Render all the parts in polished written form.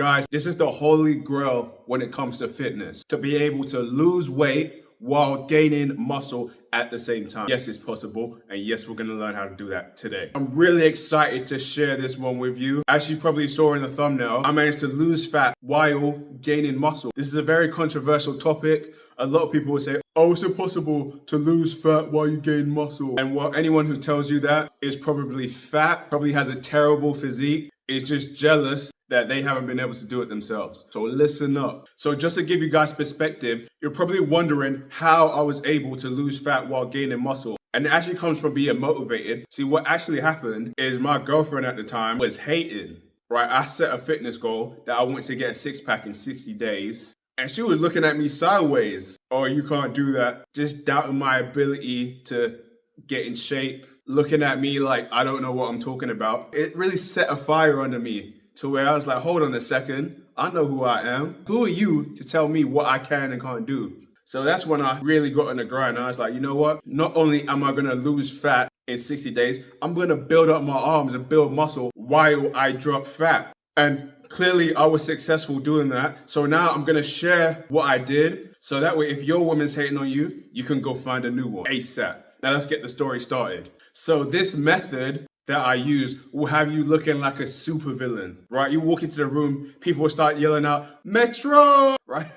Guys, this is the holy grail when it comes to fitness. To be able to lose weight while gaining muscle at the same time. Yes, it's possible. And yes, we're gonna learn how to do that today. I'm really excited to share this one with you. As you probably saw in the thumbnail, I managed to lose fat while gaining muscle. This is a very controversial topic. A lot of people will say, oh, it's impossible to lose fat while you gain muscle. And anyone who tells you that is probably fat, probably has a terrible physique, is just jealous that they haven't been able to do it themselves. So listen up. So just to give you guys perspective, you're probably wondering how I was able to lose fat while gaining muscle. And it actually comes from being motivated. See, what actually happened is my girlfriend at the time was hating, right? I set a fitness goal that I wanted to get a six-pack in 60 days. And she was looking at me sideways. Oh, you can't do that. Just doubting my ability to get in shape. Looking at me like I don't know what I'm talking about. It really set a fire under me to where I was like, hold on a second. I know who I am. Who are you to tell me what I can and can't do? So that's when I really got on the grind. I was like, you know what? Not only am I gonna lose fat in 60 days, I'm gonna build up my arms and build muscle while I drop fat. And clearly I was successful doing that. So now I'm gonna share what I did. So that way, if your woman's hating on you, you can go find a new one ASAP. Now let's get the story started. So this method that I use will have you looking like a supervillain, right? You walk into the room, people will start yelling out, Metro, right?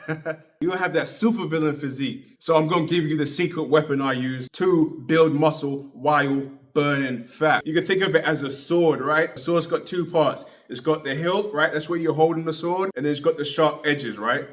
You will have that supervillain physique. So I'm gonna give you the secret weapon I use to build muscle while burning fat. You can think of it as a sword, right? The sword's got two parts. It's got the hilt, right? That's where you're holding the sword. And then it's got the sharp edges, right?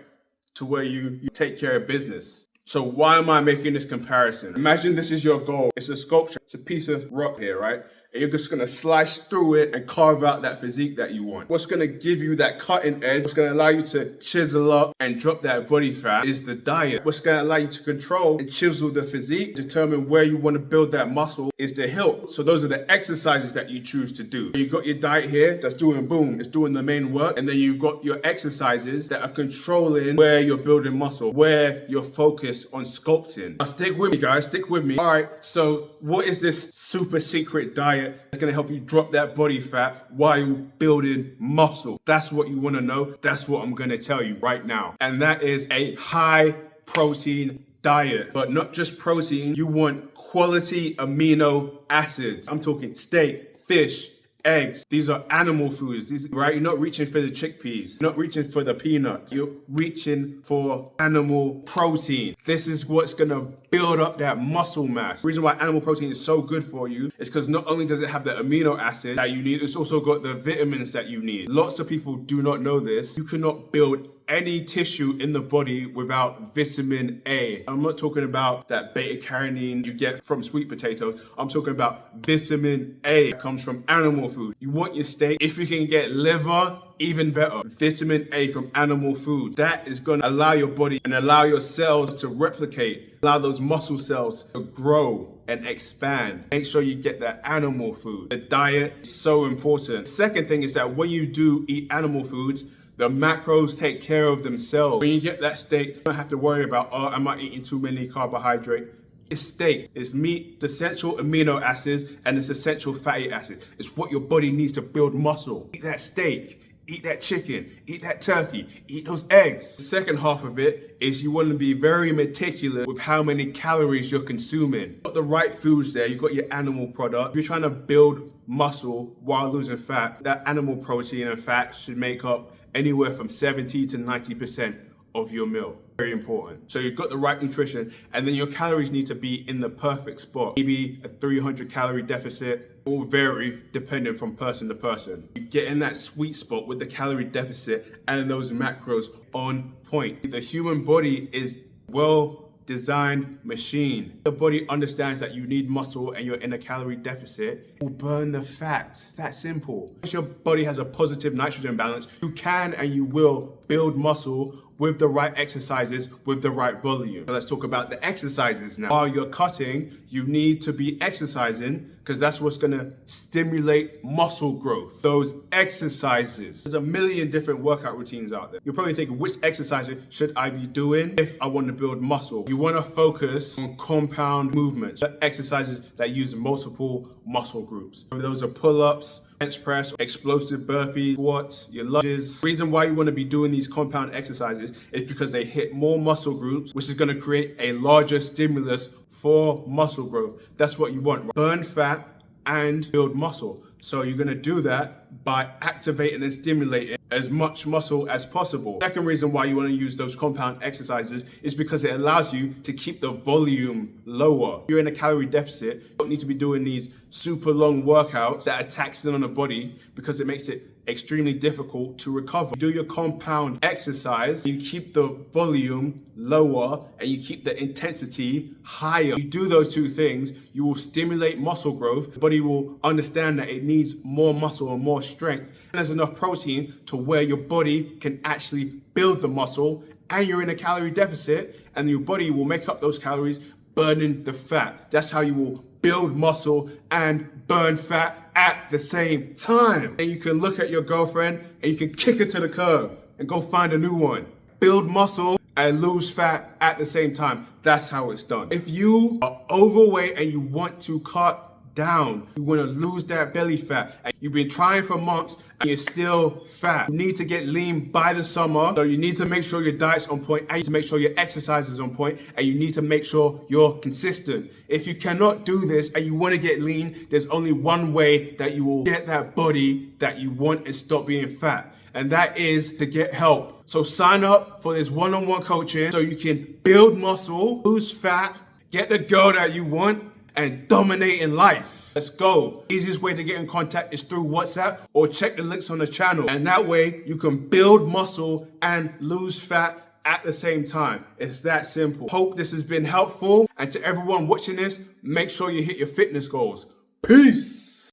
To where you take care of business. So why am I making this comparison? Imagine this is your goal. It's a sculpture. It's a piece of rock here, right? And you're just gonna slice through it and carve out that physique that you want. What's gonna give you that cutting edge, what's gonna allow you to chisel up and drop that body fat is the diet. What's gonna allow you to control and chisel the physique, determine where you wanna build that muscle is the hilt. So those are the exercises that you choose to do. You've got your diet here that's doing boom, it's doing the main work. And then you've got your exercises that are controlling where you're building muscle, where you're focused on sculpting. Now stick with me guys, stick with me. All right, so what is this super secret diet that's gonna help you drop that body fat while you're building muscle? That's what you wanna know. That's what I'm gonna tell you right now. And that is a high protein diet. But not just protein, you want quality amino acids. I'm talking steak, fish, eggs. These are animal foods, right? You're not reaching for the chickpeas. You're not reaching for the peanuts. You're reaching for animal protein. This is what's gonna build up that muscle mass. The reason why animal protein is so good for you is because not only does it have the amino acid that you need, it's also got the vitamins that you need. Lots of people do not know this. You cannot build any tissue in the body without vitamin A. I'm not talking about that beta carotene you get from sweet potatoes. I'm talking about vitamin A that comes from animal food. You want your steak, if you can get liver, even better. Vitamin A from animal foods. That is gonna allow your body and allow your cells to replicate, allow those muscle cells to grow and expand. Make sure you get that animal food. The diet is so important. Second thing is that when you do eat animal foods, the macros take care of themselves. When you get that steak, you don't have to worry about, oh, am I eating too many carbohydrates? It's steak, it's meat, it's essential amino acids, and it's essential fatty acids. It's what your body needs to build muscle. Eat that steak, eat that chicken, eat that turkey, eat those eggs. The second half of it is you want to be very meticulous with how many calories you're consuming. You've got the right foods there, you've got your animal product. If you're trying to build muscle while losing fat, that animal protein and fat should make up anywhere from 70 to 90% of your meal. Very important. So you've got the right nutrition, and then your calories need to be in the perfect spot. Maybe a 300 calorie deficit will vary depending from person to person. You get in that sweet spot with the calorie deficit and those macros on point. The human body is well-designed machine. The body understands that you need muscle and you're in a calorie deficit. It will burn the fat. It's that simple. If your body has a positive nitrogen balance, you can and you will build muscle with the right exercises, with the right volume. So let's talk about the exercises now. While you're cutting, you need to be exercising because that's what's gonna stimulate muscle growth. Those exercises. There's a million different workout routines out there. You're probably thinking, which exercises should I be doing if I want to build muscle? You wanna focus on compound movements, exercises that use multiple muscle groups. Whether those are pull-ups, bench press, explosive burpees, squats, your lunges. The reason why you want to be doing these compound exercises is because they hit more muscle groups, which is going to create a larger stimulus for muscle growth. That's what you want, right? Burn fat and build muscle. So you're going to do that by activating and stimulating as much muscle as possible. Second reason why you want to use those compound exercises is because it allows you to keep the volume lower. If you're in a calorie deficit, you don't need to be doing these super long workouts that are taxing on the body because it makes it extremely difficult to recover. You do your compound exercise, you keep the volume lower and you keep the intensity higher. You do those two things, you will stimulate muscle growth. The body will understand that it needs more muscle and more strength. And there's enough protein to where your body can actually build the muscle, and you're in a calorie deficit and your body will make up those calories burning the fat. That's how you will build muscle and burn fat at the same time. And you can look at your girlfriend and you can kick her to the curb and go find a new one. Build muscle and lose fat at the same time. That's how it's done. If you are overweight and you want to cut down, you want to lose that belly fat, and you've been trying for months and you're still fat, you need to get lean by the summer. So you need to make sure your diet's on point, and you need to make sure your exercise is on point, and you need to make sure you're consistent. If you cannot do this and you want to get lean, there's only one way that you will get that body that you want and stop being fat, and that is to get help. So sign up for this one-on-one coaching so you can build muscle, lose fat, get the girl that you want, and dominate in life. Let's go. Easiest way to get in contact is through WhatsApp, or check the links on the channel. And that way you can build muscle and lose fat at the same time. It's that simple. Hope this has been helpful. And to everyone watching this, make sure you hit your fitness goals. Peace.